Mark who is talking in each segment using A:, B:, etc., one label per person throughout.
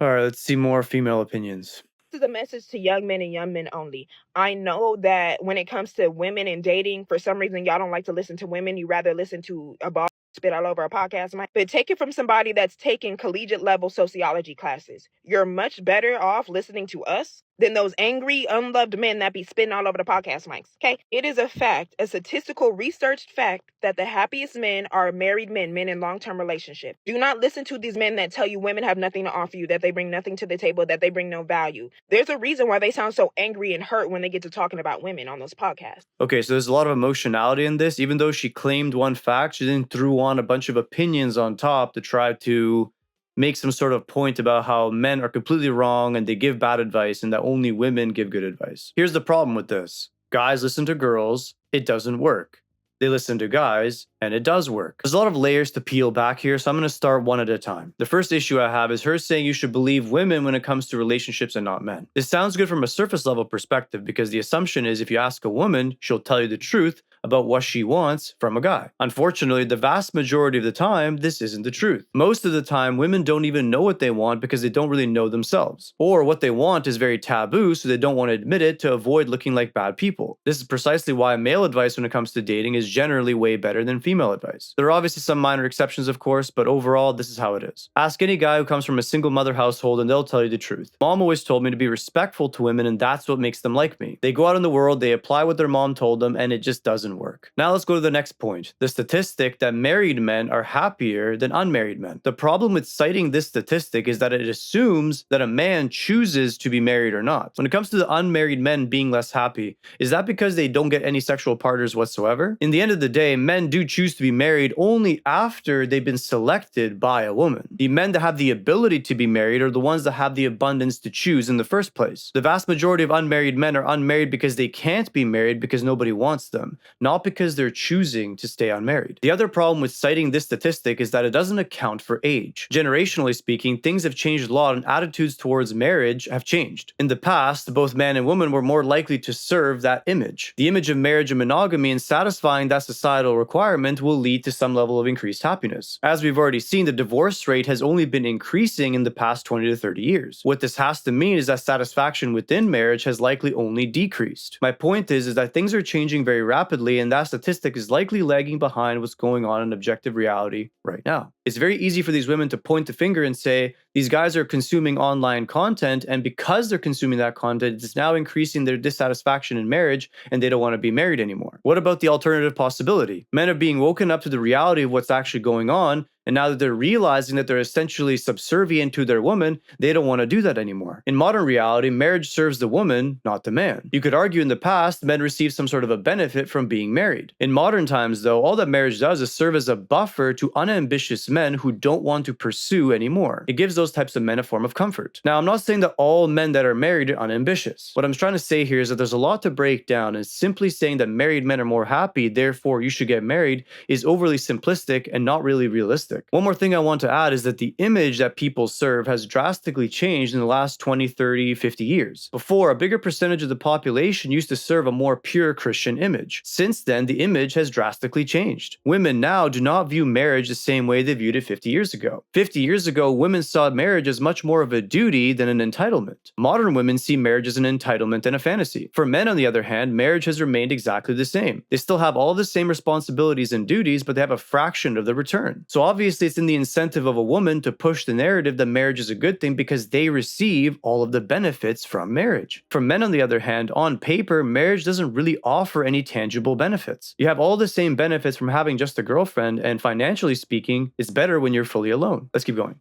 A: All right, let's see more female opinions.
B: This is a message to young men and young men only. I know that when it comes to women and dating, for some reason y'all don't like to listen to women. You rather listen to a boss spit all over a podcast mic. But take it from somebody that's taking collegiate level sociology classes. You're much better off listening to us than those angry, unloved men that be spitting all over the podcast mics. Okay? It is a fact, a statistical researched fact, that the happiest men are married men, men in long-term relationships. Do not listen to these men that tell you women have nothing to offer you, that they bring nothing to the table, that they bring no value. There's a reason why they sound so angry and hurt when they get to talking about women on those podcasts.
A: Okay, so there's a lot of emotionality in this. Even though she claimed one fact, she then threw on a bunch of opinions on top to try to make some sort of point about how men are completely wrong and they give bad advice and that only women give good advice. Here's the problem with this: guys listen to girls, it doesn't work. They listen to guys, and it does work. There's a lot of layers to peel back here, so I'm going to start one at a time. The first issue I have is her saying you should believe women when it comes to relationships and not men. This sounds good from a surface level perspective because the assumption is if you ask a woman, she'll tell you the truth about what she wants from a guy. Unfortunately, the vast majority of the time, this isn't the truth. Most of the time, women don't even know what they want because they don't really know themselves. Or what they want is very taboo, so they don't want to admit it to avoid looking like bad people. This is precisely why male advice when it comes to dating is generally way better than female advice. There are obviously some minor exceptions, of course, but overall, this is how it is. Ask any guy who comes from a single mother household and they'll tell you the truth. Mom always told me to be respectful to women, and that's what makes them like me. They go out in the world, they apply what their mom told them, and it just doesn't work. Now let's go to the next point. The statistic that married men are happier than unmarried men. The problem with citing this statistic is that it assumes that a man chooses to be married or not. When it comes to the unmarried men being less happy, is that because they don't get any sexual partners whatsoever? In the end of the day, men do choose to be married only after they've been selected by a woman. The men that have the ability to be married are the ones that have the abundance to choose in the first place. The vast majority of unmarried men are unmarried because they can't be married because nobody wants them, not because they're choosing to stay unmarried. The other problem with citing this statistic is that it doesn't account for age. Generationally speaking, things have changed a lot and attitudes towards marriage have changed. In the past, both men and women were more likely to serve that image. The image of marriage and monogamy, and satisfying that societal requirement will lead to some level of increased happiness. As we've already seen, the divorce rate has only been increasing in the past 20 to 30 years. What this has to mean is that satisfaction within marriage has likely only decreased. My point is that things are changing very rapidly, and that statistic is likely lagging behind what's going on in objective reality right now. It's very easy for these women to point the finger and say, these guys are consuming online content, and because they're consuming that content, it's now increasing their dissatisfaction in marriage, and they don't want to be married anymore. What about the alternative possibility? Men are being woken up to the reality of what's actually going on, and now that they're realizing that they're essentially subservient to their woman, they don't want to do that anymore. In modern reality, marriage serves the woman, not the man. You could argue in the past, men received some sort of a benefit from being married. In modern times, though, all that marriage does is serve as a buffer to unambitious men who don't want to pursue anymore. It gives those types of men a form of comfort. Now, I'm not saying that all men that are married are unambitious. What I'm trying to say here is that there's a lot to break down, and simply saying that married men are more happy, therefore you should get married, is overly simplistic and not really realistic. One more thing I want to add is that the image that people serve has drastically changed in the last 20, 30, 50 years. Before, a bigger percentage of the population used to serve a more pure Christian image. Since then, the image has drastically changed. Women now do not view marriage the same way they viewed it 50 years ago. 50 years ago, women saw marriage as much more of a duty than an entitlement. Modern women see marriage as an entitlement and a fantasy. For men, on the other hand, marriage has remained exactly the same. They still have all the same responsibilities and duties, but they have a fraction of the return. So obviously, it's in the incentive of a woman to push the narrative that marriage is a good thing because they receive all of the benefits from marriage. For men, on the other hand, on paper, marriage doesn't really offer any tangible benefits. You have all the same benefits from having just a girlfriend, and financially speaking, it's better when you're fully alone. Let's keep going.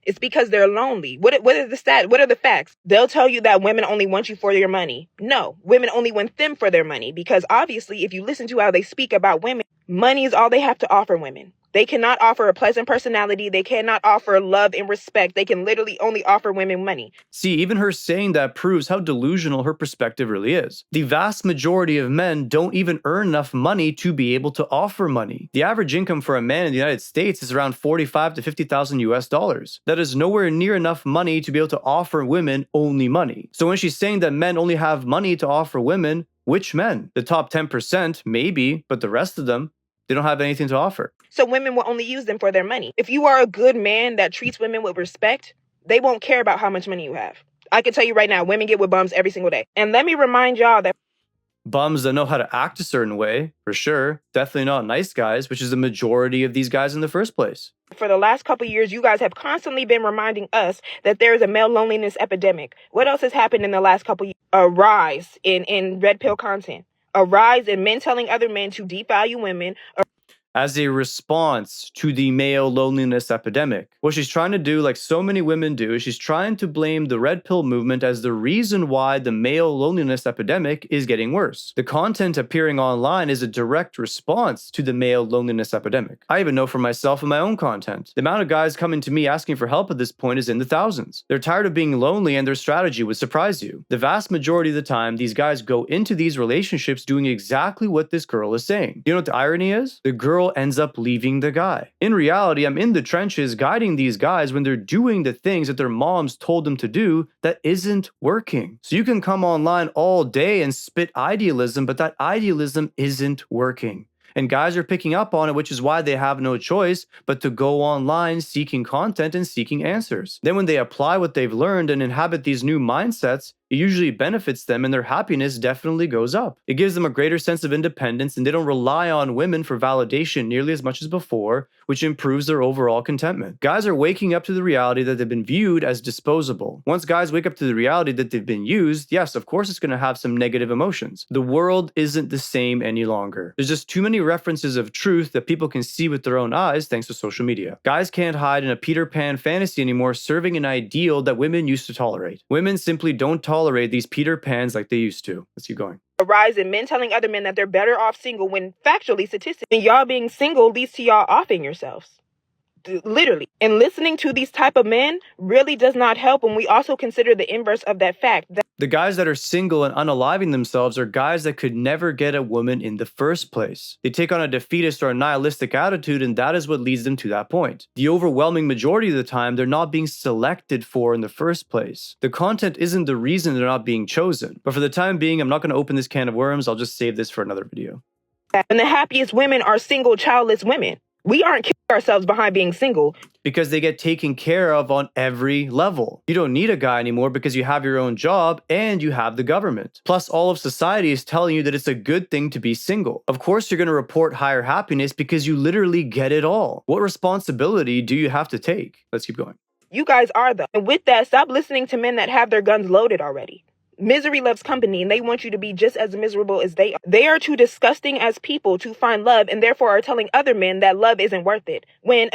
B: It's because they're lonely. What are the stats? What are the facts? They'll tell you that women only want you for your money. No, women only want them for their money, because obviously, if you listen to how they speak about women, money is all they have to offer women. They cannot offer a pleasant personality. They cannot offer love and respect. They can literally only offer women money.
A: See, even her saying that proves how delusional her perspective really is. The vast majority of men don't even earn enough money to be able to offer money. The average income for a man in the United States is around 45 to 50,000 US dollars. That is nowhere near enough money to be able to offer women only money. So when she's saying that men only have money to offer women, which men? The top 10%, maybe, but the rest of them, they don't have anything to offer.
B: So women will only use them for their money. If you are a good man that treats women with respect, They won't care about how much money you have. I can tell you right now, women get with bums every single day. And let me remind y'all that
A: Bums that know how to act a certain way, for sure. Definitely not nice guys, which is the majority of these guys in the first place.
B: For the last couple years, you guys have constantly been reminding us that there is a male loneliness epidemic. What else has happened in the last couple years? A rise in red pill content. A rise in men telling other men to devalue women.
A: As a response to the male loneliness epidemic. What she's trying to do, like so many women do, is she's trying to blame the red pill movement as the reason why the male loneliness epidemic is getting worse. The content appearing online is a direct response to the male loneliness epidemic. I even know for myself in my own content. The amount of guys coming to me asking for help at this point is in the thousands. They're tired of being lonely and their strategy would surprise you. The vast majority of the time, these guys go into these relationships doing exactly what this girl is saying. You know what the irony is? The girl ends up leaving the guy. In reality, I'm in the trenches guiding these guys when they're doing the things that their moms told them to do that isn't working. So you can come online all day and spit idealism, but that idealism isn't working. And guys are picking up on it, which is why they have no choice but to go online seeking content and seeking answers. Then when they apply what they've learned and inhabit these new mindsets, it usually benefits them and their happiness definitely goes up. It gives them a greater sense of independence and they don't rely on women for validation nearly as much as before, which improves their overall contentment. Guys are waking up to the reality that they've been viewed as disposable. Once guys wake up to the reality that they've been used, yes, of course it's going to have some negative emotions. The world isn't the same any longer. There's just too many references of truth that people can see with their own eyes thanks to social media. Guys can't hide in a Peter Pan fantasy anymore serving an ideal that women used to tolerate. Women simply don't tolerate these Peter Pans like they used to. Let's keep going.
B: A rise in men telling other men that they're better off single when factually, statistically, y'all being single leads to y'all offing yourselves. Literally. And listening to these type of men really does not help when we also consider the inverse of that fact.
A: The guys that are single and unaliving themselves are guys that could never get a woman in the first place. They take on a defeatist or a nihilistic attitude, and that is what leads them to that point. The overwhelming majority of the time, they're not being selected for in the first place. The content isn't the reason they're not being chosen. But for the time being, I'm not going to open this can of worms. I'll just save this for another video.
B: And the happiest women are single, childless women. We aren't killing ourselves behind being single.
A: Because they get taken care of on every level. You don't need a guy anymore because you have your own job and you have the government. Plus, all of society is telling you that it's a good thing to be single. Of course, you're going to report higher happiness because you literally get it all. What responsibility do you have to take? Let's keep going.
B: You guys are though. And with that, stop listening to men that have their guns loaded already. Misery loves company, and they want you to be just as miserable as they are. They are too disgusting as people to find love, and therefore are telling other men that love isn't worth it. When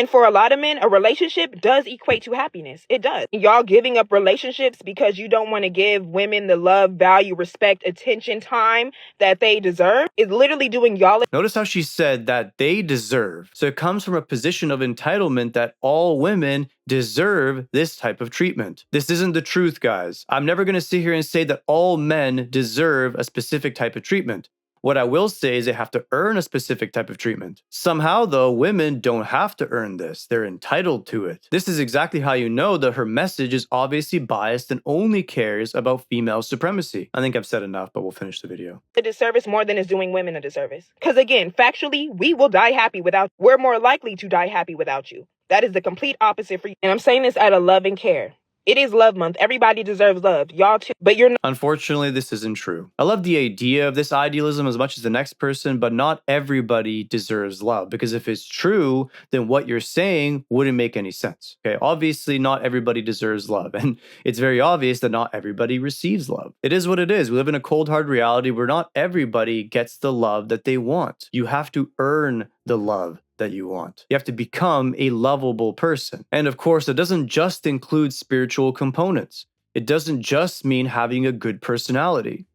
B: for a lot of men, a relationship does equate to happiness. It does. Y'all giving up relationships because you don't want to give women the love, value, respect, attention, time that they deserve is literally doing y'all.
A: Notice how she said that they deserve. So it comes from a position of entitlement that all women deserve this type of treatment. This isn't the truth, guys. I'm never going to sit here and say that all men deserve a specific type of treatment. What I will say is they have to earn a specific type of treatment. Somehow, though, women don't have to earn this. They're entitled to it. This is exactly how you know that her message is obviously biased and only cares about female supremacy. I think I've said enough, but we'll finish the video.
B: A disservice more than it's doing women a disservice. Because again, factually, we will die happy without. We're more likely to die happy without you. That is the complete opposite for you. And I'm saying this out of love and care. It is love month. Everybody deserves love. Y'all too. But you're not.
A: Unfortunately, this isn't true. I love the idea of this idealism as much as the next person, but not everybody deserves love. Because if it's true, then what you're saying wouldn't make any sense. Okay, obviously not everybody deserves love. And it's very obvious that not everybody receives love. It is what it is. We live in a cold, hard reality where not everybody gets the love that they want. You have to earn the love that you want. You have to become a lovable person. And of course, it doesn't just include spiritual components. It doesn't just mean having a good personality.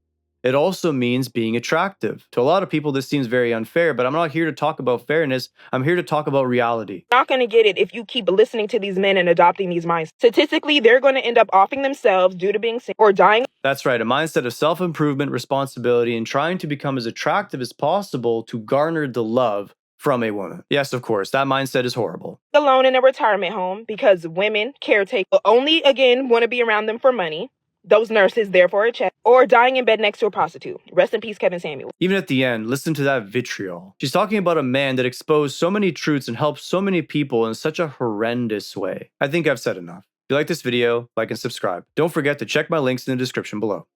A: It also means being attractive. To a lot of people, this seems very unfair, but I'm not here to talk about fairness. I'm here to talk about reality.
B: You're not going to get it if you keep listening to these men and adopting these minds. Statistically, they're going to end up offing themselves due to being sick or dying.
A: That's right, a mindset of self-improvement, responsibility, and trying to become as attractive as possible to garner the love from a woman. Yes, of course, that mindset is horrible.
B: Alone in a retirement home because women, caretakers, only again want to be around them for money. Those nurses there for a check, or dying in bed next to a prostitute. Rest in peace, Kevin Samuel.
A: Even at the end, listen to that vitriol. She's talking about a man that exposed so many truths and helped so many people in such a horrendous way. I think I've said enough. you like this video, like and subscribe. Don't forget to check my links in the description below.